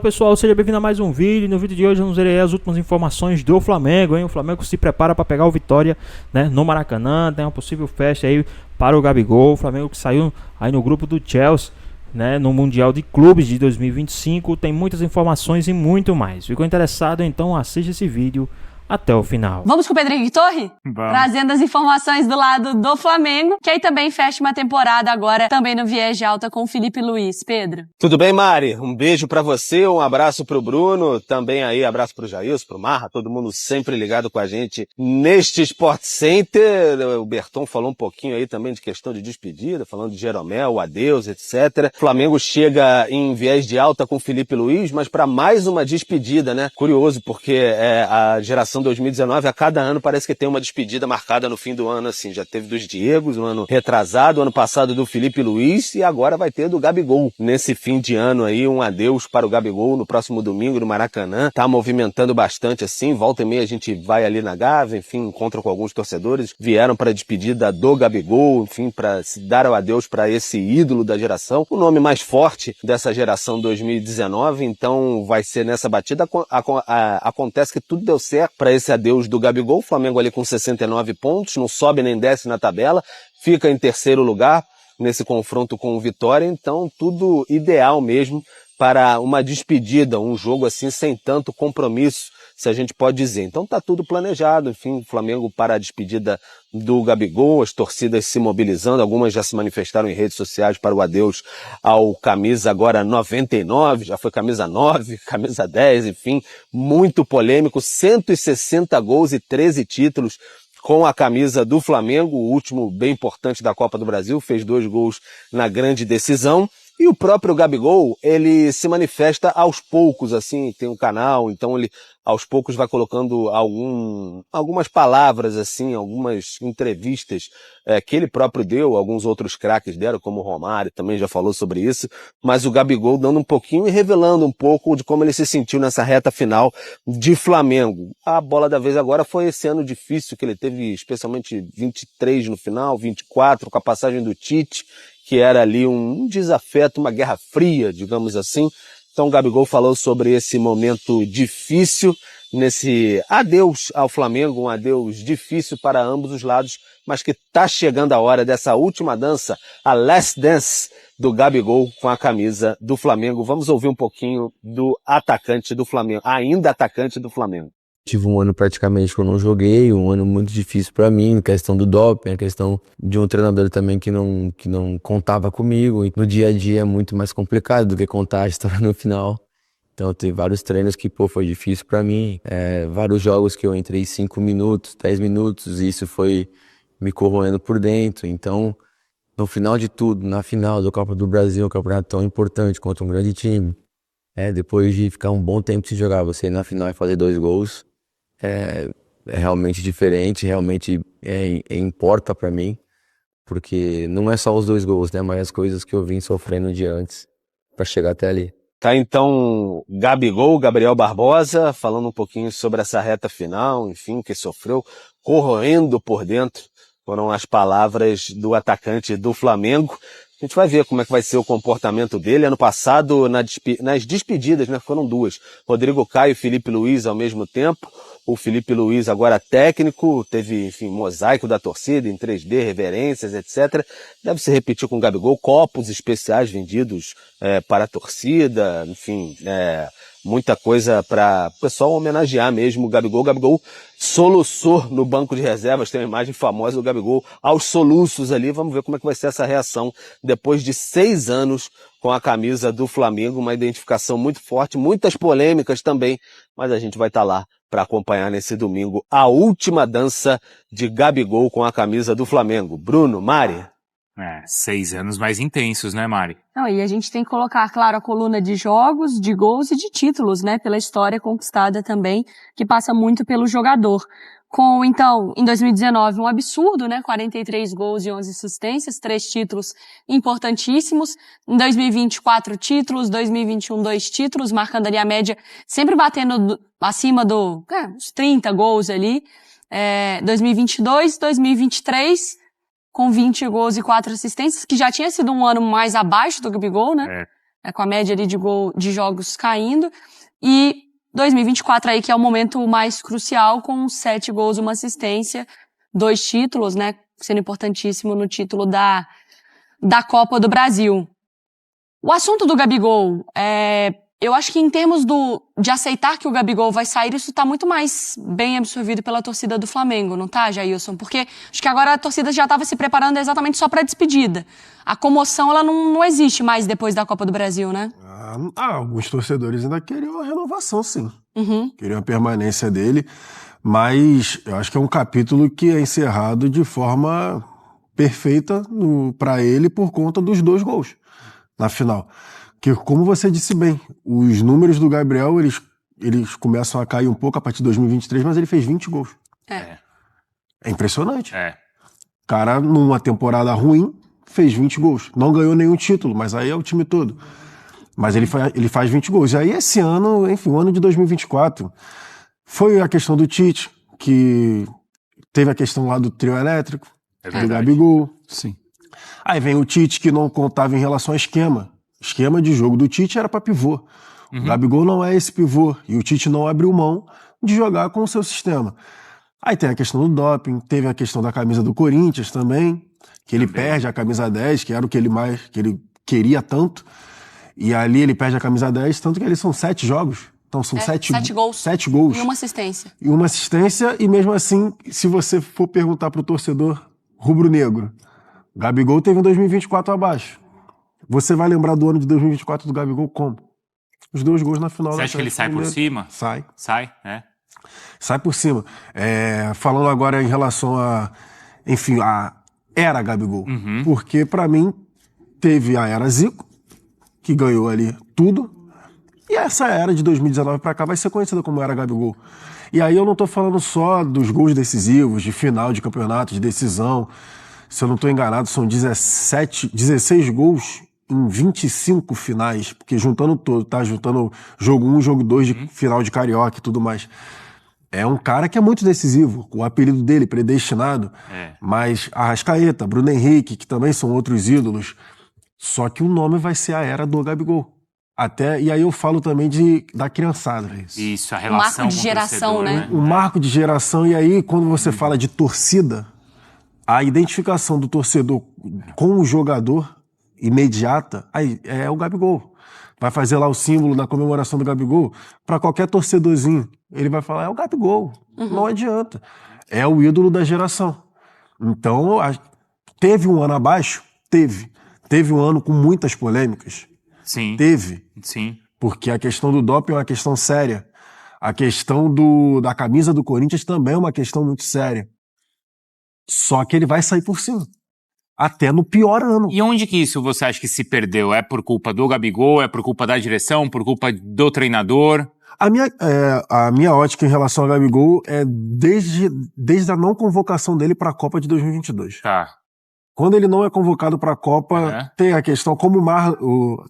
Pessoal, seja bem-vindo a mais um vídeo. No vídeo de hoje vamos ver as últimas informações do Flamengo, hein? O Flamengo se prepara para pegar o Vitória, né, no Maracanã. Tem uma possível festa aí para o Gabigol. O Flamengo que saiu aí no grupo do Chelsea, né, no Mundial de Clubes de 2025. Tem muitas informações e muito mais. Ficou interessado? Então assista esse vídeo até o final. Vamos com o Pedro Henrique Torre? Vamos. Trazendo as informações do lado do Flamengo, que aí também fecha uma temporada agora, também no Viés de Alta com o Felipe Luiz. Pedro. Tudo bem, Mari? Um beijo pra você, um abraço pro Bruno, também aí abraço pro Jailson, pro Marra, todo mundo sempre ligado com a gente neste Sport Center. O Berton falou um pouquinho aí também de questão de despedida, falando de Jeromel, adeus, etc. O Flamengo chega em Viés de Alta com o Felipe Luiz, mas para mais uma despedida, né? Curioso, porque a geração 2019, a cada ano parece que tem uma despedida marcada no fim do ano, assim. Já teve dos Diegos, um ano retrasado, ano passado do Felipe Luiz, e agora vai ter do Gabigol. Nesse fim de ano aí, um adeus para o Gabigol no próximo domingo no Maracanã. Tá movimentando bastante, assim. Volta e meia a gente vai ali na Gávea, enfim, encontra com alguns torcedores. Vieram para a despedida do Gabigol, enfim, para se dar o adeus para esse ídolo da geração. O nome mais forte dessa geração 2019, então vai ser nessa batida. Acontece que tudo deu certo para esse adeus do Gabigol. O Flamengo ali com 69 pontos, não sobe nem desce na tabela, fica em terceiro lugar nesse confronto com o Vitória, então tudo ideal mesmo para uma despedida, um jogo assim sem tanto compromisso, se a gente pode dizer. Então tá tudo planejado, enfim, o Flamengo para a despedida do Gabigol, as torcidas se mobilizando, algumas já se manifestaram em redes sociais para o adeus ao camisa agora 99, já foi camisa 9, camisa 10, enfim, muito polêmico, 160 gols e 13 títulos com a camisa do Flamengo, o último bem importante da Copa do Brasil, fez 2 gols na grande decisão. E o próprio Gabigol, ele se manifesta aos poucos, assim, tem um canal, então ele aos poucos vai colocando algumas palavras, assim, algumas entrevistas que ele próprio deu, alguns outros craques deram, como o Romário também já falou sobre isso, mas o Gabigol dando um pouquinho e revelando um pouco de como ele se sentiu nessa reta final de Flamengo. A bola da vez agora foi esse ano difícil que ele teve, especialmente 23 no final, 24, com a passagem do Tite, que era ali um desafeto, uma guerra fria, digamos assim. Então o Gabigol falou sobre esse momento difícil, nesse adeus ao Flamengo, um adeus difícil para ambos os lados, mas que está chegando a hora dessa última dança, a last dance do Gabigol com a camisa do Flamengo. Vamos ouvir um pouquinho do atacante do Flamengo, ainda atacante do Flamengo. Tive um ano praticamente que eu não joguei, um ano muito difícil pra mim, a questão do doping, a questão de um treinador também que não contava comigo. E no dia a dia é muito mais complicado do que contar a história no final. Então teve vários treinos que, foi difícil pra mim. Vários jogos que eu entrei 5 minutos, 10 minutos, e isso foi me corroendo por dentro. Então, no final de tudo, na final do Copa do Brasil, um campeonato tão importante contra um grande time, depois de ficar um bom tempo sem jogar, você ir na final e fazer 2 gols, é realmente diferente, realmente importa pra mim, porque não é só os 2 gols, né, mas as coisas que eu vim sofrendo um dia antes pra chegar até ali. Tá então Gabigol, Gabriel Barbosa, falando um pouquinho sobre essa reta final, enfim, que sofreu, corroendo por dentro, foram as palavras do atacante do Flamengo. A gente vai ver como é que vai ser o comportamento dele. Ano passado, nas despedidas, né, foram 2. Rodrigo Caio e Felipe Luiz ao mesmo tempo. O Felipe Luiz agora técnico, teve, enfim, mosaico da torcida em 3D, reverências, etc. Deve se repetir com o Gabigol, copos especiais vendidos para a torcida, enfim, muita coisa para o pessoal homenagear mesmo o Gabigol. O Gabigol soluçou no banco de reservas, tem uma imagem famosa do Gabigol aos soluços ali. Vamos ver como é que vai ser essa reação depois de 6 anos com a camisa do Flamengo, uma identificação muito forte, muitas polêmicas também, mas a gente vai estar lá para acompanhar nesse domingo a última dança de Gabigol com a camisa do Flamengo. Bruno, Mari? 6 anos mais intensos, né, Mari? Não, e a gente tem que colocar, claro, a coluna de jogos, de gols e de títulos, né, pela história conquistada também, que passa muito pelo jogador. Com, então, em 2019, um absurdo, né, 43 gols e 11 assistências, 3 títulos importantíssimos. Em 2020, 4 títulos, 2021, 2 títulos, marcando ali a média, sempre batendo acima uns 30 gols ali. 2022, 2023, com 20 gols e 4 assistências, que já tinha sido um ano mais abaixo do Gabigol, né? com a média ali de jogos caindo. E 2024 aí, que é o momento mais crucial, com 7 gols e uma assistência, 2 títulos, né? Sendo importantíssimo no título da Copa do Brasil. O assunto do Gabigol, eu acho que em termos de aceitar que o Gabigol vai sair, isso tá muito mais bem absorvido pela torcida do Flamengo, não tá, Jailson? Porque acho que agora a torcida já estava se preparando exatamente só para a despedida. A comoção, ela não existe mais depois da Copa do Brasil, né? Alguns torcedores ainda queriam a renovação, sim. Uhum. Queriam a permanência dele, mas eu acho que é um capítulo que é encerrado de forma perfeita para ele por conta dos 2 gols na final. Que, como você disse bem, os números do Gabriel, eles começam a cair um pouco a partir de 2023, mas ele fez 20 gols. É impressionante. O cara, numa temporada ruim, fez 20 gols. Não ganhou nenhum título, mas aí é o time todo. Mas ele faz 20 gols. E aí esse ano, enfim, o ano de 2024, foi a questão do Tite, que teve a questão lá do trio elétrico, do Gabigol. Sim. Aí vem o Tite, que não contava em relação ao esquema. O esquema de jogo do Tite era para pivô. O Gabigol não é esse pivô. E o Tite não abriu mão de jogar com o seu sistema. Aí tem a questão do doping, teve a questão da camisa do Corinthians também, que ele perde a camisa 10, que era o que ele queria tanto. E ali ele perde a camisa 10, tanto que eles são 7 jogos. Então são 7 gols. 7 gols. E uma assistência. E mesmo assim, se você for perguntar pro torcedor rubro-negro, Gabigol teve em 2024 abaixo. Você vai lembrar do ano de 2024 do Gabigol como? Os 2 gols na final. Você acha que ele sai por cima? Sai. Sai por cima. Falando agora em relação a era Gabigol. Porque pra mim teve a era Zico, que ganhou ali tudo. E essa era de 2019 pra cá vai ser conhecida como era Gabigol. E aí eu não tô falando só dos gols decisivos, de final de campeonato, de decisão. Se eu não tô enganado, são 16 gols em 25 finais, porque juntando todo, tá? Juntando jogo 1, jogo 2 de final de Carioca e tudo mais. É um cara que é muito decisivo, o apelido dele, predestinado. Mas Arrascaeta, Bruno Henrique, que também são outros ídolos. Só que o nome vai ser a era do Gabigol. E aí eu falo também da criançada. Isso, a relação marco de geração, né? O marco de geração, e aí quando você fala de torcida, a identificação do torcedor com o jogador imediata, aí é o Gabigol. Vai fazer lá o símbolo da comemoração do Gabigol, para qualquer torcedorzinho, ele vai falar, é o Gabigol, não adianta. É o ídolo da geração. Então, teve um ano abaixo? Teve. Teve um ano com muitas polêmicas? Sim. Teve. Sim. Porque a questão do doping é uma questão séria. A questão da camisa do Corinthians também é uma questão muito séria. Só que ele vai sair por cima. Até no pior ano. E onde que isso você acha que se perdeu? É por culpa do Gabigol? É por culpa da direção? Por culpa do treinador? A minha ótica em relação ao Gabigol é desde a não convocação dele para a Copa de 2022. Tá. Quando ele não é convocado para a Copa, tem a questão, como o Marra,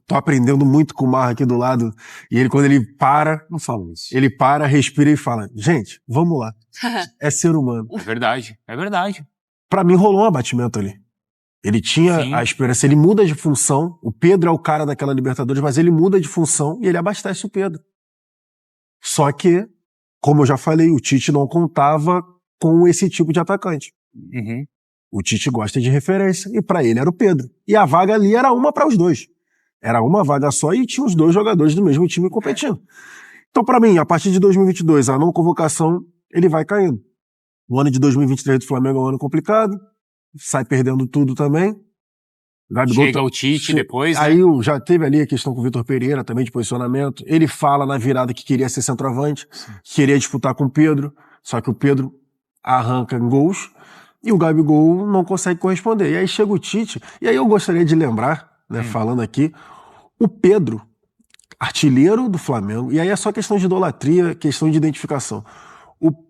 tô aprendendo muito com o Marra aqui do lado, e ele, quando ele para, Não falo isso. ele para, respira e fala, gente, vamos lá. É ser humano. É verdade. Pra mim rolou um abatimento ali. Ele tinha a esperança, ele muda de função, o Pedro é o cara daquela Libertadores, mas ele muda de função e ele abastece o Pedro. Só que, como eu já falei, o Tite não contava com esse tipo de atacante. O Tite gosta de referência, e pra ele era o Pedro. E a vaga ali era uma para os 2. Era uma vaga só e tinha os 2 jogadores do mesmo time competindo. Então, pra mim, a partir de 2022, a não convocação, ele vai caindo. O ano de 2023 do Flamengo é um ano complicado, sai perdendo tudo também. Gabigol Chega o Tite depois, né? Aí já teve ali a questão com o Vitor Pereira também de posicionamento. Ele fala na virada que queria ser centroavante, que queria disputar com o Pedro, só que o Pedro arranca em gols e o Gabigol não consegue corresponder. E aí chega o Tite, e aí eu gostaria de lembrar, né, falando aqui, o Pedro, artilheiro do Flamengo, e aí é só questão de idolatria, questão de identificação.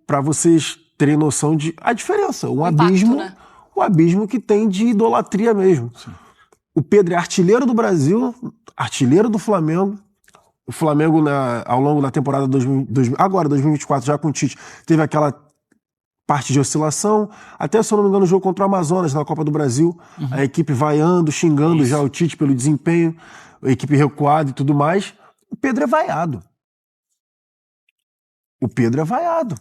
Pra vocês terem noção de a diferença, o abismo, né? O abismo que tem de idolatria mesmo. Sim. O Pedro é artilheiro do Brasil, artilheiro do Flamengo. O Flamengo, ao longo da temporada agora, 2024, já com o Tite, teve aquela parte de oscilação. Até, se eu não me engano, o jogo contra o Amazonas na Copa do Brasil, a equipe vaiando, xingando já o Tite pelo desempenho, a equipe recuada e tudo mais. O Pedro é vaiado. O Pedro é vaiado.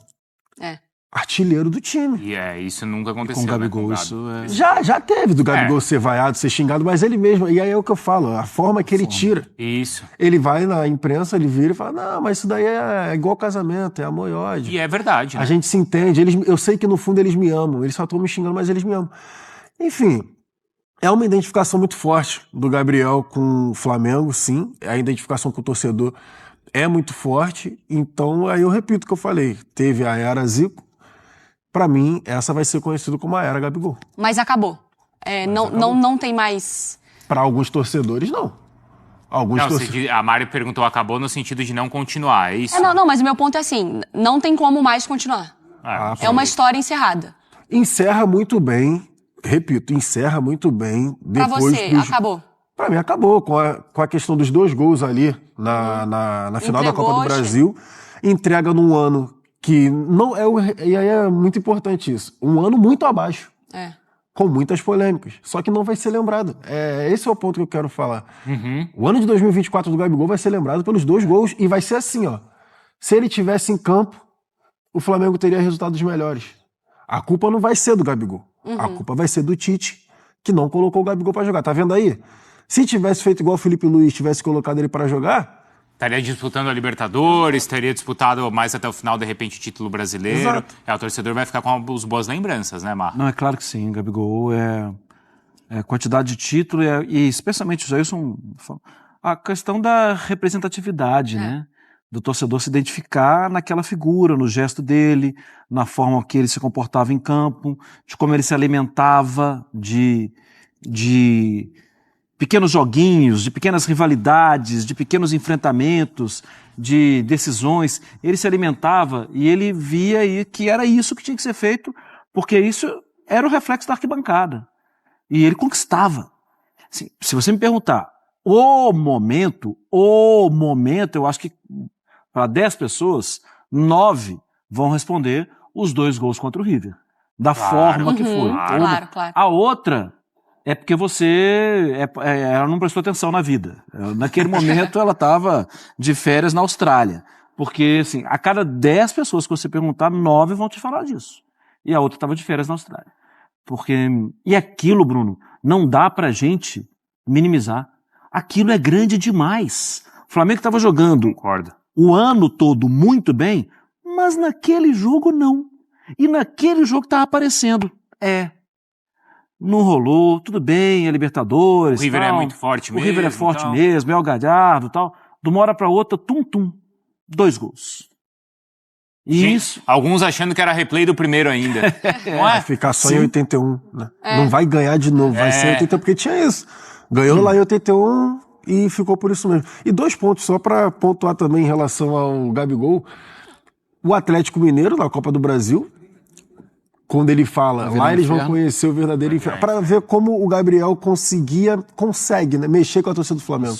Artilheiro do time. E isso nunca aconteceu. Com o Gabigol, né? isso é... Já teve do Gabigol ser vaiado, ser xingado, mas ele mesmo, e aí é o que eu falo, a forma que ele tira. Isso. Ele vai na imprensa, ele vira e fala, não, mas isso daí é igual casamento, é amor e ódio. E é verdade, né? A gente se entende, eu sei que no fundo eles me amam, eles só estão me xingando, mas eles me amam. Enfim, é uma identificação muito forte do Gabriel com o Flamengo, sim, a identificação com o torcedor é muito forte, então aí eu repito o que eu falei, teve a era Zico. Pra mim, essa vai ser conhecida como a era Gabigol. Mas acabou. Não tem mais... Pra alguns torcedores, não. A Mari perguntou, acabou no sentido de não continuar, é isso? Não, mas o meu ponto é assim, não tem como mais continuar. É uma história encerrada. Encerra muito bem, repito, encerra muito bem. Pra você, acabou. Pra mim, acabou. Com a questão dos 2 gols ali na final da Copa do Brasil. Entrega num ano que não é e aí é muito importante isso. Um ano muito abaixo. Com muitas polêmicas. Só que não vai ser lembrado. Esse é o ponto que eu quero falar. O ano de 2024 do Gabigol vai ser lembrado pelos 2 gols e vai ser assim, ó. Se ele tivesse em campo, o Flamengo teria resultados melhores. A culpa não vai ser do Gabigol. A culpa vai ser do Tite, que não colocou o Gabigol pra jogar. Tá vendo aí? Se tivesse feito igual o Felipe Luiz, tivesse colocado ele para jogar... Estaria disputando a Libertadores, teria disputado mais até o final, de repente, o título brasileiro. Exato. O torcedor vai ficar com as boas lembranças, né, Mar? Não, é claro que sim, Gabigol é quantidade de título e especialmente o Jailson, a questão da representatividade, né? Do torcedor se identificar naquela figura, no gesto dele, na forma que ele se comportava em campo, de como ele se alimentava de pequenos joguinhos, de pequenas rivalidades, de pequenos enfrentamentos, de decisões. Ele se alimentava e ele via que era isso que tinha que ser feito, porque isso era o reflexo da arquibancada. E ele conquistava. Assim, se você me perguntar, o momento, eu acho que para 10 pessoas, 9 vão responder os 2 gols contra o River. Da forma que foi. Claro. A outra... é porque ela não prestou atenção na vida. Naquele momento ela estava de férias na Austrália. Porque, assim, a cada 10 pessoas que você perguntar, 9 vão te falar disso. E a outra estava de férias na Austrália. E aquilo, Bruno, não dá pra gente minimizar. Aquilo é grande demais. O Flamengo estava jogando o ano todo muito bem, mas naquele jogo não. E naquele jogo estava aparecendo. Não rolou, tudo bem, é Libertadores. O River tal. é muito forte mesmo. O River é forte mesmo, é o Galhardo e tal. De uma hora pra outra, 2 gols. E Gente, isso... alguns achando que era replay do primeiro ainda. Não Vai é? ficar só em 81, né? Não vai ganhar de novo, vai ser 81, porque tinha isso. Ganhou lá em 81 e ficou por isso mesmo. E 2 pontos, só pra pontuar também em relação ao Gabigol. O Atlético Mineiro, na Copa do Brasil, quando ele fala, lá eles vão conhecer o verdadeiro inferno. Pra ver como o Gabriel consegue, né, mexer com a torcida do Flamengo.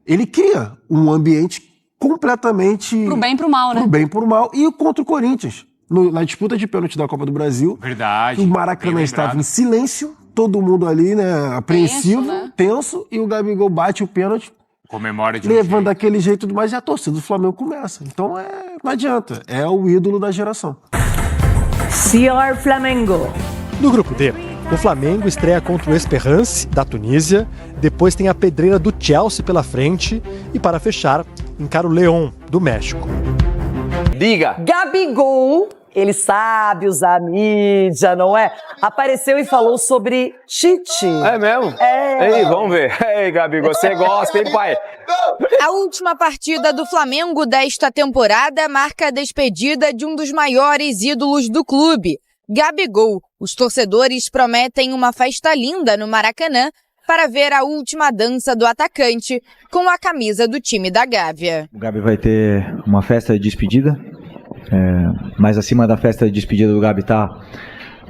Ele cria um ambiente completamente... Pro bem e pro mal, né? Pro bem e pro mal. E contra o Corinthians, na disputa de pênalti da Copa do Brasil. Verdade. O Maracanã estava em silêncio, todo mundo ali, né, apreensivo, tenso, e o Gabigol bate o pênalti. Comemora de levando daquele jeito e tudo mais, e a torcida do Flamengo começa. Então não adianta, é o ídolo da geração. CR Flamengo. No grupo D, o Flamengo estreia contra o Esperance, da Tunísia, depois tem a pedreira do Chelsea pela frente e, para fechar, encara o León, do México. Diga! Gabigol, ele sabe usar a mídia, não é? Apareceu e falou sobre cheating. É mesmo? Ei, vamos ver. Ei, Gabigol, você gosta, hein, pai? A última partida do Flamengo desta temporada marca a despedida de um dos maiores ídolos do clube, Gabigol. Os torcedores prometem uma festa linda no Maracanã para ver a última dança do atacante com a camisa do time da Gávea. O Gabi vai ter uma festa de despedida, mas acima da festa de despedida do Gabi está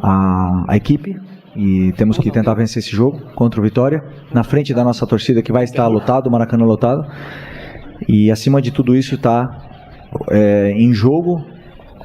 a equipe. E temos que tentar vencer esse jogo contra o Vitória, na frente da nossa torcida que vai estar lotado, o Maracanã lotado. E acima de tudo isso está em jogo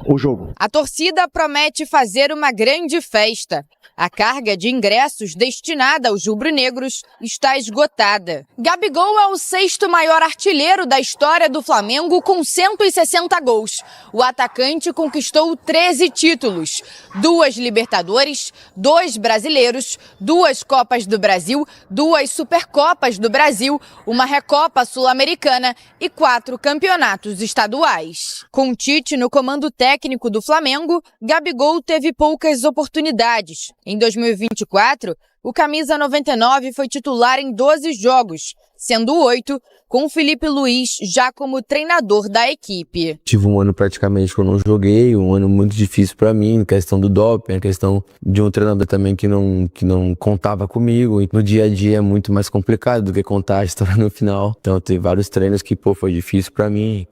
o jogo. A torcida promete fazer uma grande festa. A carga de ingressos destinada aos rubro-negros está esgotada. Gabigol é o 6º maior artilheiro da história do Flamengo com 160 gols. O atacante conquistou 13 títulos, 2 Libertadores, 2 brasileiros, 2 Copas do Brasil, 2 Supercopas do Brasil, uma Recopa Sul-Americana e 4 campeonatos estaduais. Com Tite no comando técnico do Flamengo, Gabigol teve poucas oportunidades. Em 2024, o camisa 99 foi titular em 12 jogos, sendo 8 com o Felipe Luiz já como treinador da equipe. Tive um ano praticamente que eu não joguei, um ano muito difícil pra mim, questão do doping, a questão de um treinador também que não contava comigo. E no dia a dia é muito mais complicado do que contar a história no final. Então teve vários treinos que foi difícil pra mim,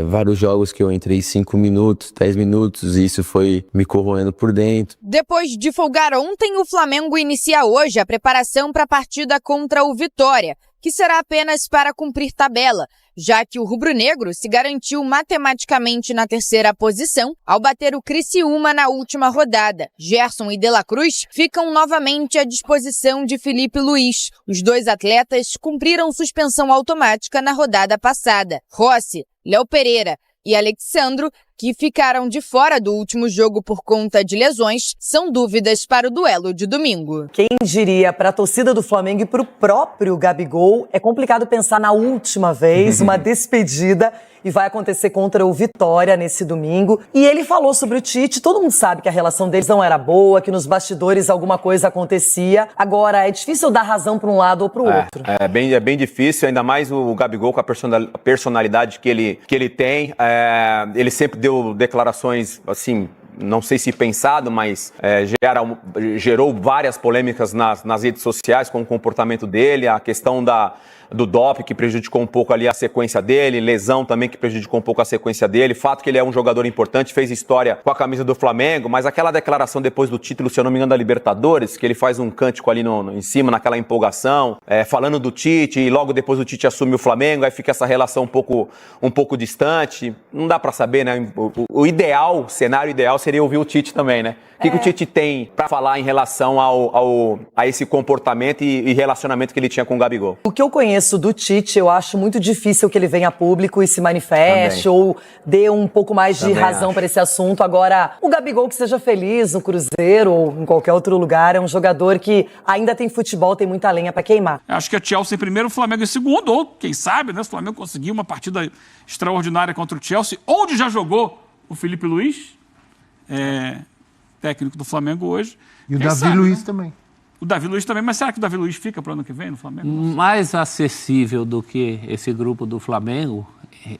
vários jogos que eu entrei 5 minutos, 10 minutos e isso foi me corroendo por dentro. Depois de folgar ontem, o Flamengo inicia hoje a preparação para a partida contra o Vitória, que será apenas para cumprir tabela, já que o rubro-negro se garantiu matematicamente na 3ª posição ao bater o Criciúma na última rodada. Gerson e De La Cruz ficam novamente à disposição de Felipe Luiz. Os 2 atletas cumpriram suspensão automática na rodada passada. Rossi, Léo Pereira e Alexandro, que ficaram de fora do último jogo por conta de lesões, são dúvidas para o duelo de domingo. Quem diria, para a torcida do Flamengo e para o próprio Gabigol, é complicado pensar na última vez, uma despedida, e vai acontecer contra o Vitória nesse domingo. E ele falou sobre o Tite, todo mundo sabe que a relação deles não era boa, que nos bastidores alguma coisa acontecia. Agora, é difícil dar razão para um lado ou para o outro. É bem difícil, ainda mais o Gabigol com a personalidade que ele tem. Ele sempre deu declarações, assim, não sei se pensado, mas gerou várias polêmicas nas redes sociais com o comportamento dele, a questão do doping que prejudicou um pouco ali a sequência dele, lesão também que prejudicou um pouco a sequência dele, fato que ele é um jogador importante, fez história com a camisa do Flamengo, mas aquela declaração depois do título, se eu não me engano, da Libertadores, que ele faz um cântico ali em cima, naquela empolgação, falando do Tite, e logo depois o Tite assume o Flamengo, aí fica essa relação um pouco distante, não dá pra saber, né? O cenário ideal seria ouvir o Tite também, né? O que o Tite tem pra falar em relação a esse comportamento e relacionamento que ele tinha com o Gabigol? O que eu conheço do Tite, eu acho muito difícil que ele venha a público e se manifeste Também. ou dê um pouco mais de Também razão acho. para esse assunto. Agora, o Gabigol que seja feliz no Cruzeiro ou em qualquer outro lugar, é um jogador que ainda tem futebol, tem muita lenha para queimar. Acho que a Chelsea em primeiro, o Flamengo em segundo, ou quem sabe, né? O Flamengo conseguiu uma partida extraordinária contra o Chelsea, onde já jogou o Felipe Luiz, técnico do Flamengo hoje. E o Quem Davi sabe, Luiz né? também. O Davi Luiz também, mas será que o Davi Luiz fica para o ano que vem no Flamengo? Mais acessível do que esse grupo do Flamengo,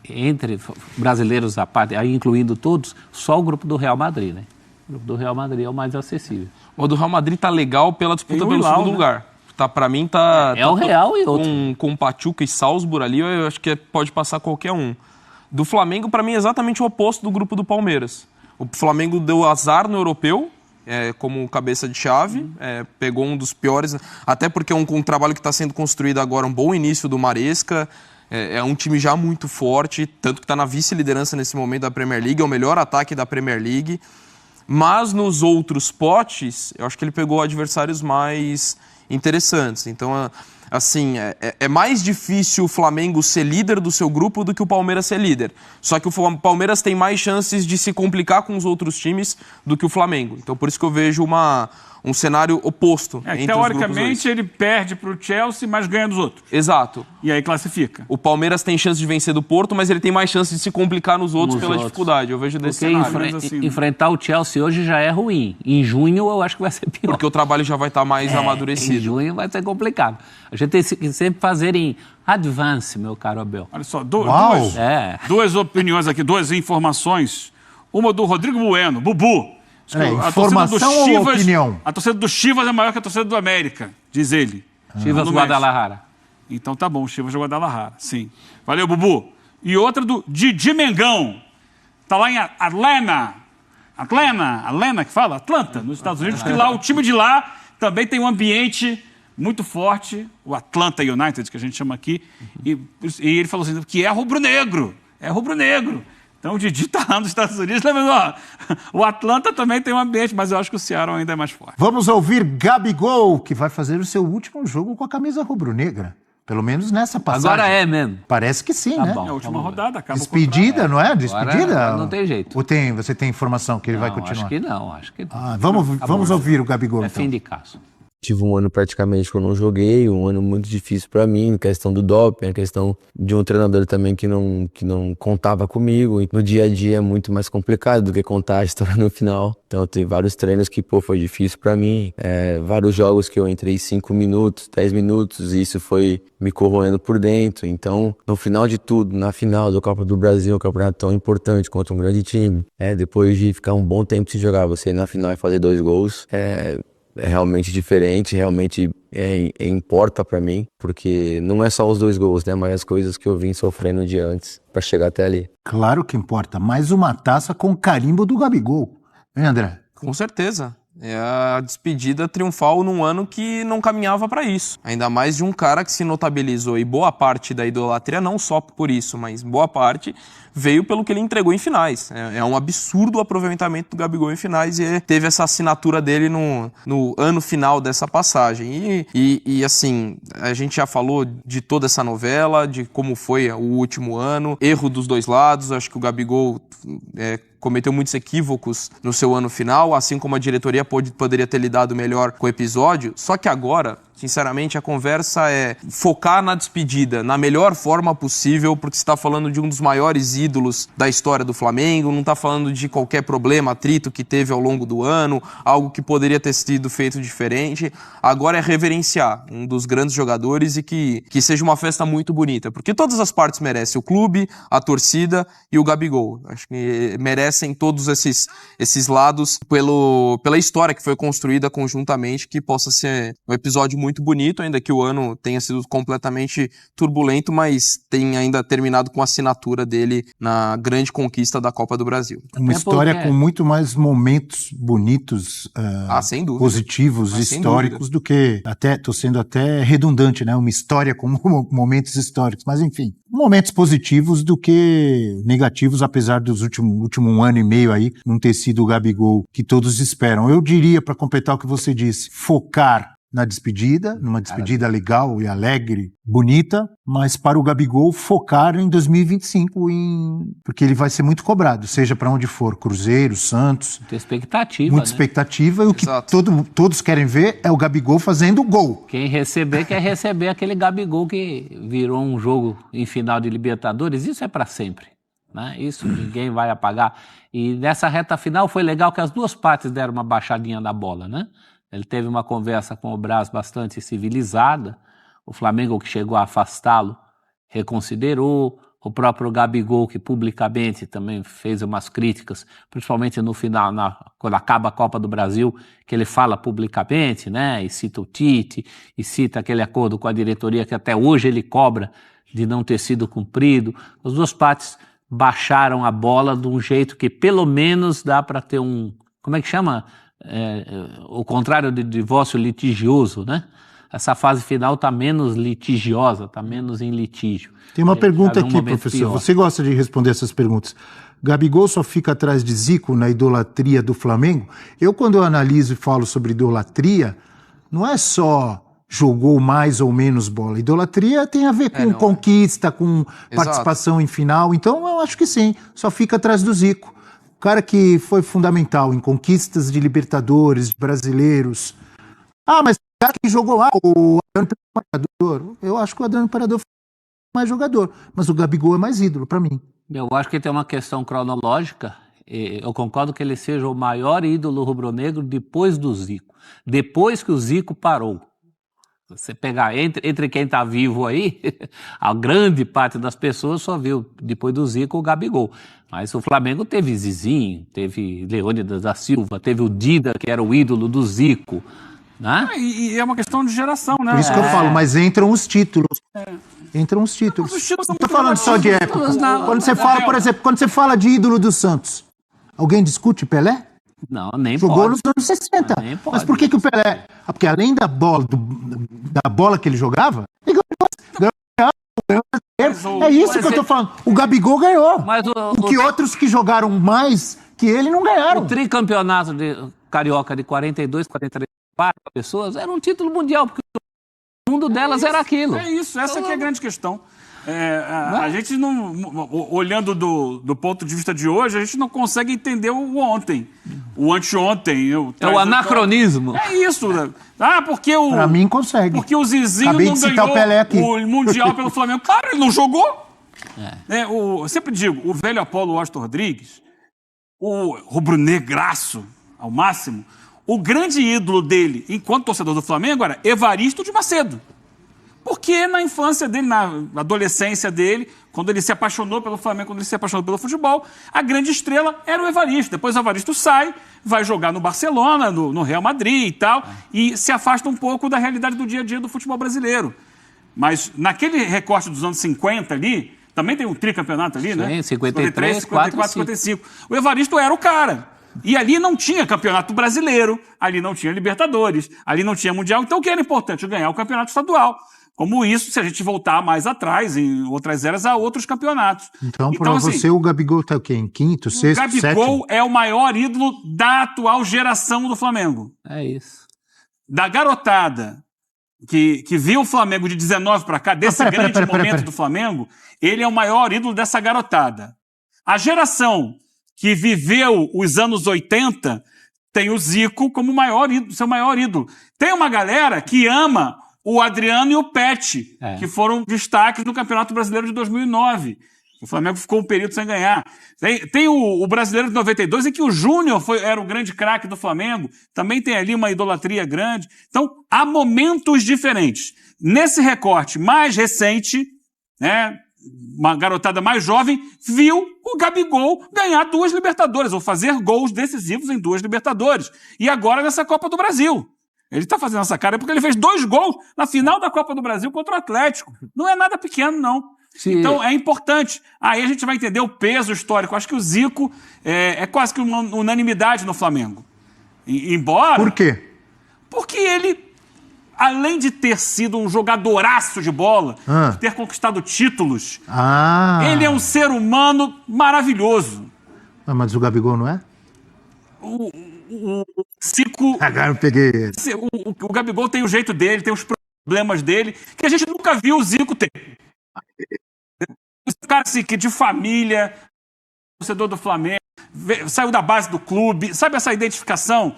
entre brasileiros à parte, aí incluindo todos, só o grupo do Real Madrid, né? O grupo do Real Madrid é o mais acessível. O do Real Madrid tá legal pela disputa Tem o pelo Hilal, segundo né? lugar. Tá, pra mim tá... É o Real e outro. Com Pachuca e Salzburg ali, eu acho que pode passar qualquer um. Do Flamengo, pra mim, é exatamente o oposto do grupo do Palmeiras. O Flamengo deu azar no europeu, como cabeça de chave, pegou um dos piores, até porque é um trabalho que está sendo construído agora, um bom início do Maresca, é um time já muito forte, tanto que está na vice-liderança nesse momento da Premier League, é o melhor ataque da Premier League, mas nos outros potes, eu acho que ele pegou adversários mais interessantes, então... Assim, é mais difícil o Flamengo ser líder do seu grupo do que o Palmeiras ser líder. Só que o Palmeiras tem mais chances de se complicar com os outros times do que o Flamengo. Então, por isso que eu vejo um cenário oposto entre os grupos dois. Teoricamente, ele perde para o Chelsea, mas ganha dos outros. Exato. E aí classifica. O Palmeiras tem chance de vencer do Porto, mas ele tem mais chance de se complicar nos outros pela dificuldade. Eu vejo desse cenário. Enfrentar o Chelsea hoje já é ruim. Em junho eu acho que vai ser pior. Porque o trabalho já vai estar mais amadurecido. Em junho vai ser complicado. A gente tem que sempre fazer em advance, meu caro Abel. Olha só, duas opiniões aqui, duas informações. Uma do Rodrigo Bueno, Bubu. Informação ou opinião? A torcida do Chivas é maior que a torcida do América, diz ele. Chivas Guadalajara. Então tá bom, Chivas Guadalajara, sim. Valeu, Bubu. E outra do Didi Mengão. Tá lá em Atlanta que fala? Atlanta, nos Estados Unidos, que lá o time de lá também tem um ambiente muito forte, o Atlanta United, que a gente chama aqui, e ele falou assim, que é rubro-negro. Então o Didi tá lá nos Estados Unidos, mas, ó, o Atlanta também tem um ambiente, mas eu acho que o Seattle ainda é mais forte. Vamos ouvir Gabigol, que vai fazer o seu último jogo com a camisa rubro-negra. Pelo menos nessa passagem. Agora é mesmo. Parece que sim, né? É a última rodada, acaba Despedida, não é? Despedida? Agora não tem jeito. Ou você tem informação que ele vai continuar? Acho que não. Vamos ouvir o Gabigol, então. Fim de caso. Tive um ano praticamente que eu não joguei, um ano muito difícil pra mim, questão do doping, a questão de um treinador também que não contava comigo. E no dia a dia é muito mais complicado do que contar a história no final. Então tem vários treinos que, foi difícil pra mim. Vários jogos que eu entrei 5 minutos, 10 minutos, e isso foi me corroendo por dentro. Então, no final de tudo, na final do Copa do Brasil, um campeonato tão importante contra um grande time, depois de ficar um bom tempo sem jogar, você ir na final e fazer 2 gols, é realmente diferente, realmente importa pra mim, porque não é só os 2 gols, né, mas as coisas que eu vim sofrendo de antes pra chegar até ali. Claro que importa, mais uma taça com o carimbo do Gabigol, hein, André? Com certeza. É a despedida triunfal num ano que não caminhava para isso. Ainda mais de um cara que se notabilizou, e boa parte da idolatria, não só por isso, mas boa parte veio pelo que ele entregou em finais. É um absurdo o aproveitamento do Gabigol em finais, e teve essa assinatura dele no ano final dessa passagem. E assim, a gente já falou de toda essa novela, de como foi o último ano, erro dos dois lados. Acho que o Gabigol cometeu muitos equívocos no seu ano final, assim como a diretoria poderia ter lidado melhor com o episódio. Só que agora, sinceramente, a conversa é focar na despedida, na melhor forma possível, porque você está falando de um dos maiores ídolos da história do Flamengo, não está falando de qualquer problema, atrito que teve ao longo do ano, algo que poderia ter sido feito diferente. Agora é reverenciar um dos grandes jogadores e que seja uma festa muito bonita, porque todas as partes merecem, o clube, a torcida e o Gabigol. Acho que merecem todos esses lados pela história que foi construída conjuntamente, que possa ser um episódio muito bonito, ainda que o ano tenha sido completamente turbulento, mas tem ainda terminado com a assinatura dele na grande conquista da Copa do Brasil. Uma história com muito mais momentos bonitos, sem dúvida. positivos, históricos, do que, tô sendo até redundante, né? Uma história com momentos históricos, mas enfim, momentos positivos do que negativos, apesar dos último ano e meio aí não ter sido o Gabigol que todos esperam. Eu diria, para completar o que você disse, focar na despedida, numa despedida legal e alegre, bonita, mas para o Gabigol focar em 2025, porque ele vai ser muito cobrado, seja para onde for, Cruzeiro, Santos. Muita expectativa, muita expectativa, e o que todos querem ver é o Gabigol fazendo gol. Quem receber quer receber aquele Gabigol que virou um jogo em final de Libertadores, isso é para sempre, né? Isso ninguém vai apagar. E nessa reta final foi legal que as duas partes deram uma baixadinha na bola, né? Ele teve uma conversa com o Braz bastante civilizada. O Flamengo, que chegou a afastá-lo, reconsiderou. O próprio Gabigol, que publicamente também fez umas críticas, principalmente no final, quando acaba a Copa do Brasil, que ele fala publicamente, né? E cita o Tite, e cita aquele acordo com a diretoria que até hoje ele cobra de não ter sido cumprido. As duas partes baixaram a bola de um jeito que pelo menos dá para ter como é que chama? O contrário de divórcio litigioso, né? Essa fase final está menos litigiosa, está menos em litígio. Tem uma pergunta aqui, professor. Pior. Você gosta de responder essas perguntas. Gabigol só fica atrás de Zico na idolatria do Flamengo? Eu, quando eu analiso e falo sobre idolatria, não é só jogou mais ou menos bola. Idolatria tem a ver com conquista, com participação em final. Então, eu acho que sim, só fica atrás do Zico. O cara que foi fundamental em conquistas de Libertadores, de brasileiros. Mas o cara que jogou lá, o Adriano Imperador, eu acho que o Adriano Imperador foi mais jogador, mas o Gabigol é mais ídolo para mim. Eu acho que tem uma questão cronológica. Eu concordo que ele seja o maior ídolo rubro-negro depois do Zico. Depois que o Zico parou. Você pegar entre quem está vivo aí, a grande parte das pessoas só viu, depois do Zico, o Gabigol. Mas o Flamengo teve Zizinho, teve Leônidas da Silva, teve o Dida, que era o ídolo do Zico. Né? E é uma questão de geração, né? Por isso que eu falo, mas entram os títulos. Entram os títulos. Não estou falando só de época. Quando você fala, por exemplo, quando você fala de ídolo do Santos, alguém discute Pelé? Não, nem Jogou pode. nos anos 60. Mas por que o Pelé... Porque além da bola, da bola que ele jogava, ele ganhou É isso que eu tô falando. O Gabigol ganhou. Mas o que outros que jogaram mais que ele não ganharam. O tricampeonato carioca de 42, 43 pessoas era um título mundial, porque o mundo delas era aquilo. É isso, essa que é a grande questão. A gente não, olhando do ponto de vista de hoje, a gente não consegue entender o ontem, o anteontem. É o anacronismo. É isso. Né? Porque pra mim consegue. Porque o Zizinho Acabei não de citar ganhou o Pelé aqui. o Mundial pelo Flamengo. Claro, ele não jogou. Eu sempre digo, o velho Apolo Washington Rodrigues, o rubro-negraço ao máximo, o grande ídolo dele, enquanto torcedor do Flamengo, era Evaristo de Macedo. Porque na infância dele, na adolescência dele, quando ele se apaixonou pelo Flamengo, quando ele se apaixonou pelo futebol, a grande estrela era o Evaristo. Depois o Evaristo sai, vai jogar no Barcelona, no Real Madrid e tal, e se afasta um pouco da realidade do dia a dia do futebol brasileiro. Mas naquele recorte dos anos 50 ali, também tem um tricampeonato ali, né? Sim, 53, 54, 55. O Evaristo era o cara. E ali não tinha campeonato brasileiro, ali não tinha Libertadores, ali não tinha Mundial. Então o que era importante? Ganhar o campeonato estadual. Como isso, se a gente voltar mais atrás, em outras eras, a outros campeonatos. Então pra você, o Gabigol tá o quê? Em quinto, sexto, sétimo? O Gabigol é o maior ídolo da atual geração do Flamengo. É isso. Da garotada que viu o Flamengo de 19 para cá, desse grande momento do Flamengo, ele é o maior ídolo dessa garotada. A geração que viveu os anos 80 tem o Zico como seu maior ídolo. Tem uma galera que ama o Adriano e o Pet, que foram destaques no Campeonato Brasileiro de 2009. O Flamengo ficou um período sem ganhar. Tem o Brasileiro de 92, em que o Júnior era o grande craque do Flamengo. Também tem ali uma idolatria grande. Então, há momentos diferentes. Nesse recorte mais recente, né, uma garotada mais jovem, viu o Gabigol ganhar 2 Libertadores, ou fazer gols decisivos em 2 Libertadores. E agora nessa Copa do Brasil. Ele tá fazendo essa cara porque ele fez 2 gols na final da Copa do Brasil contra o Atlético. Não é nada pequeno, não. Sim. Então, é importante. Aí a gente vai entender o peso histórico. Acho que o Zico é quase que uma unanimidade no Flamengo. Embora... Por quê? Porque ele, além de ter sido um jogadoraço de bola, de ter conquistado títulos, ele é um ser humano maravilhoso. Mas o Gabigol não é? O Zico... Agora eu peguei ele. O Gabigol tem o jeito dele, tem os problemas dele, que a gente nunca viu o Zico ter. Um cara assim, que de família, torcedor do Flamengo, saiu da base do clube, sabe essa identificação?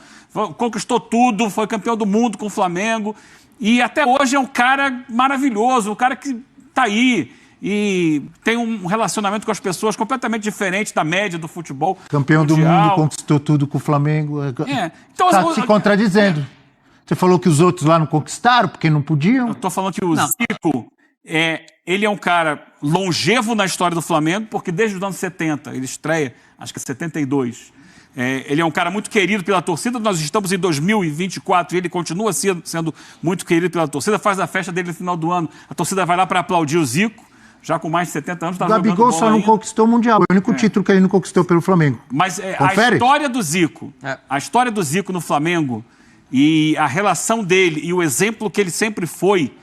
Conquistou tudo, foi campeão do mundo com o Flamengo, e até hoje é um cara maravilhoso, um cara que tá aí e tem um relacionamento com as pessoas completamente diferente da média do futebol campeão mundial. Do mundo, conquistou tudo com o Flamengo. Então, tá se contradizendo. Você falou que os outros lá não conquistaram porque não podiam? Eu tô falando que o Zico, ele é um cara longevo na história do Flamengo, porque desde os anos 70, ele estreia, acho que é 72, ele é um cara muito querido pela torcida. Nós estamos em 2024 e ele continua sendo muito querido pela torcida, faz a festa dele no final do ano, a torcida vai lá para aplaudir o Zico, já com mais de 70 anos, tá jogando bola. O Gabigol só não conquistou o Mundial, é o único título que ele não conquistou pelo Flamengo. Mas a história do Zico no Flamengo e a relação dele e o exemplo que ele sempre foi,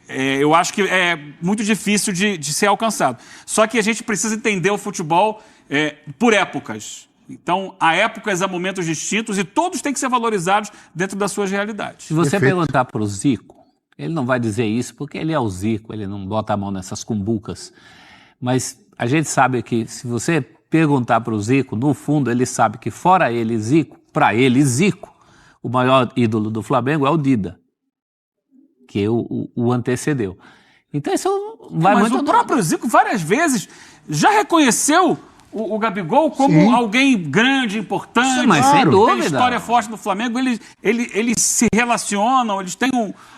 eu acho que é muito difícil de ser alcançado. Só que a gente precisa entender o futebol por épocas. Então, há épocas, há momentos distintos e todos têm que ser valorizados dentro das suas realidades. Se você perguntar para o Zico, ele não vai dizer isso porque ele é o Zico, ele não bota a mão nessas cumbucas. Mas a gente sabe que se você perguntar para o Zico, no fundo ele sabe que fora ele, Zico, para ele, Zico, o maior ídolo do Flamengo é o Dida, que o antecedeu. Então isso vai muito... Mas o próprio Zico várias vezes já reconheceu o Gabigol como alguém grande, importante. Sim, mas sem dúvida. Tem história forte no Flamengo, eles se relacionam, eles têm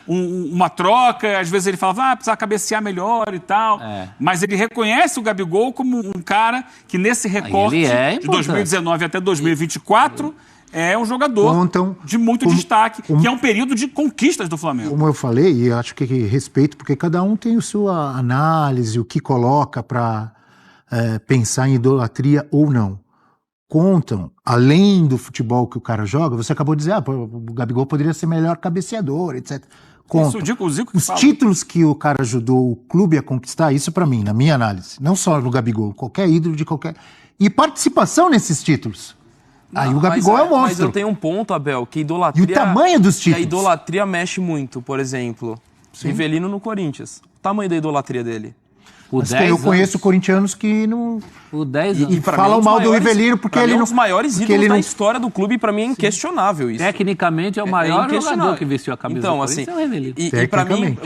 uma troca, às vezes ele fala, precisa cabecear melhor e tal. Mas ele reconhece o Gabigol como um cara que nesse recorte de 2019 até 2024 é um jogador de muito destaque, que é um período de conquistas do Flamengo. Como eu falei, e acho que respeito, porque cada um tem a sua análise, o que coloca para pensar em idolatria ou não. Contam, além do futebol que o cara joga, você acabou de dizer, o Gabigol poderia ser melhor cabeceador, etc. contam. O Zico que Os fala. títulos que o cara ajudou o clube a conquistar, isso pra mim, na minha análise. Não só no Gabigol, qualquer ídolo de qualquer... E participação nesses títulos. Aí o Gabigol é um Mas monstro. eu tenho um ponto, Abel, que idolatria... E o tamanho dos que a títulos. idolatria mexe muito, por exemplo. Rivelino no Corinthians. O tamanho da idolatria dele. Mas eu conheço corintianos que não... Por 10 anos. E falam mal do Rivelino porque ele é um não... dos maiores porque ídolos ele da não... história do clube e pra mim é inquestionável isso. Tecnicamente é o maior inquestionável. jogador que vestiu a camisa então, do assim, Corinthians, é o Rivelino. E pra mim,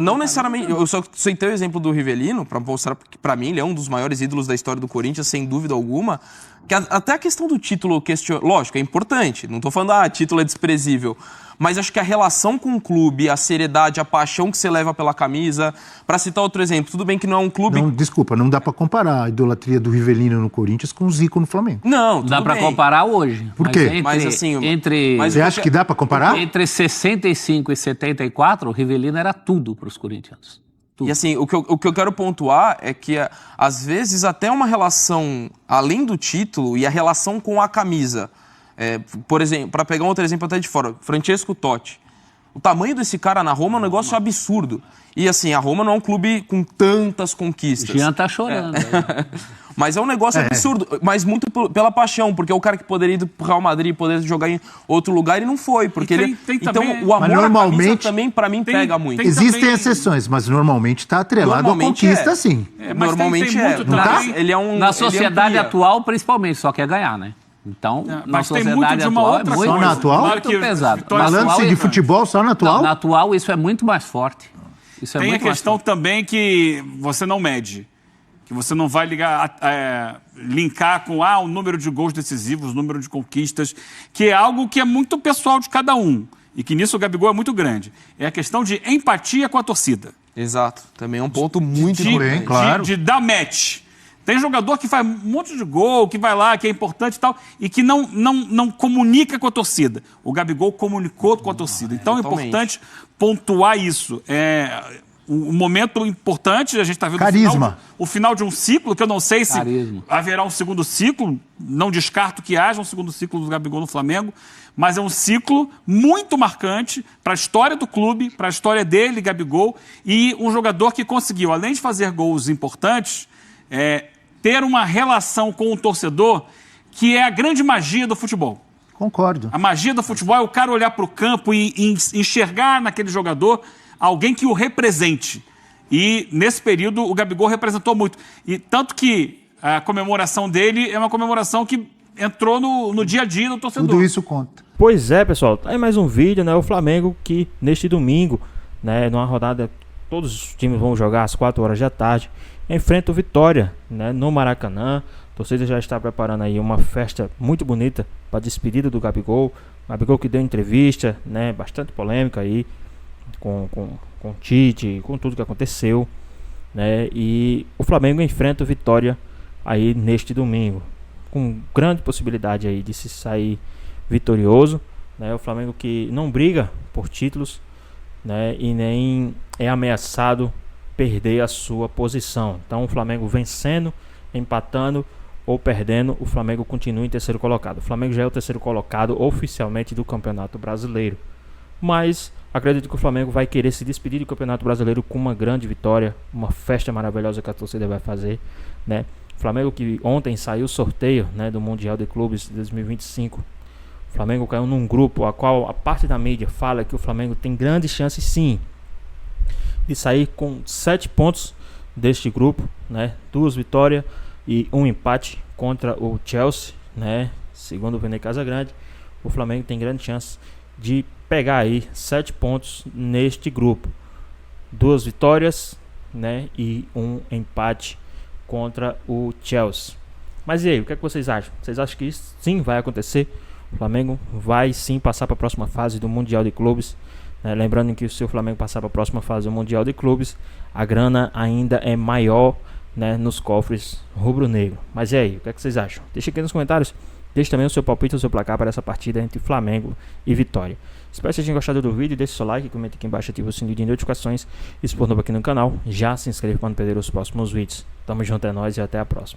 não necessariamente, eu só citei o exemplo do Rivelino pra mostrar que pra mim ele é um dos maiores ídolos da história do Corinthians, sem dúvida alguma, que até a questão do título, lógico, é importante, não tô falando, título é desprezível, mas acho que a relação com o clube, a seriedade, a paixão que você leva pela camisa, pra citar outro exemplo, tudo bem que não é um clube... Não, desculpa, não dá pra comparar a idolatria do Rivelino no Corinthians com o Zico no Flamengo. Não, dá pra comparar hoje. Por quê? Você acha que dá pra comparar? Entre 65 e 74, o Rivelino era tudo pros corintianos. E assim, o que eu quero pontuar é que, às vezes, até uma relação além do título e a relação com a camisa. Por exemplo, para pegar um outro exemplo até de fora, Francesco Totti. O tamanho desse cara na Roma é um negócio absurdo. E assim, a Roma não é um clube com tantas conquistas. Jean tá chorando. Mas é um negócio absurdo, mas muito pela paixão, porque é o cara que poderia ir pro Real Madrid, poderia jogar em outro lugar e não foi, porque então também, o amor à camisa também pra mim pega muito. Existem exceções, mas normalmente está atrelado à conquista, sim. Normalmente Não tá? Ele é um Na sociedade atual, principalmente, só quer ganhar, né? Então, na sociedade atual é muito Só na atual? muito pesado. Falando-se de futebol só na atual? Não, na atual isso é muito mais forte. Isso é Tem muito a questão também que você não mede. Que você não vai linkar com o número de gols decisivos, o número de conquistas, que é algo que é muito pessoal de cada um. E que nisso o Gabigol é muito grande. É a questão de empatia com a torcida. Exato. Também é um ponto muito importante. Claro. De dar match. Tem jogador que faz um monte de gol, que vai lá, que é importante e tal, e que não comunica com a torcida. O Gabigol comunicou com a torcida. Então é importante pontuar isso. Um momento importante, a gente está vendo o final de um ciclo, que eu não sei se haverá um segundo ciclo, não descarto que haja um segundo ciclo do Gabigol no Flamengo, mas é um ciclo muito marcante para a história do clube, para a história dele, Gabigol, e um jogador que conseguiu, além de fazer gols importantes, ter uma relação com o torcedor que é a grande magia do futebol. Concordo. A magia do futebol é o cara olhar para o campo e enxergar naquele jogador alguém que o represente. E, nesse período, o Gabigol representou muito. E tanto que a comemoração dele é uma comemoração que entrou no dia a dia do torcedor. Tudo isso conta. Pois é, pessoal. Tá aí mais um vídeo, né? O Flamengo que, neste domingo, né, numa rodada, todos os times vão jogar às 4 horas da tarde, enfrenta o Vitória, né, no Maracanã. A torcida já está preparando aí uma festa muito bonita para a despedida do Gabigol. O Gabigol que deu entrevista, né, bastante polêmica aí, com o Tite, com tudo que aconteceu, né? E o Flamengo enfrenta o Vitória aí neste domingo, com grande possibilidade aí de se sair vitorioso, né? O Flamengo que não briga por títulos, né? E nem é ameaçado perder a sua posição. Então o Flamengo vencendo, empatando ou perdendo, o Flamengo continua em terceiro colocado. O Flamengo já é o terceiro colocado oficialmente do Campeonato Brasileiro, mas acredito que o Flamengo vai querer se despedir do Campeonato Brasileiro com uma grande vitória, uma festa maravilhosa que a torcida vai fazer, né? O Flamengo que ontem saiu o sorteio, né, do Mundial de Clubes de 2025. O Flamengo caiu num grupo a qual a parte da mídia fala que o Flamengo tem grandes chances, sim, de sair com 7 pontos deste grupo, né? 2 vitórias e 1 empate contra o Chelsea, né? Segundo o Vene Casagrande, o Flamengo tem grande chance de pegar aí 7 pontos neste grupo, 2 vitórias, né, e 1 empate contra o Chelsea. Mas e aí, o que é que vocês acham? Vocês acham que isso sim vai acontecer? O Flamengo vai sim passar para a próxima fase do Mundial de Clubes, né? Lembrando que se o Flamengo passar para a próxima fase do Mundial de Clubes, a grana ainda é maior, né, nos cofres rubro-negro. Mas e aí, o que é que vocês acham? Deixa aqui nos comentários. Deixe também o seu palpite, o seu placar para essa partida entre Flamengo e Vitória. Espero que vocês tenham gostado do vídeo. Deixe seu like, comente aqui embaixo, ative o sininho de notificações. E se for novo aqui no canal, já se inscreva para não perder os próximos vídeos. Tamo junto, é nóis e até a próxima.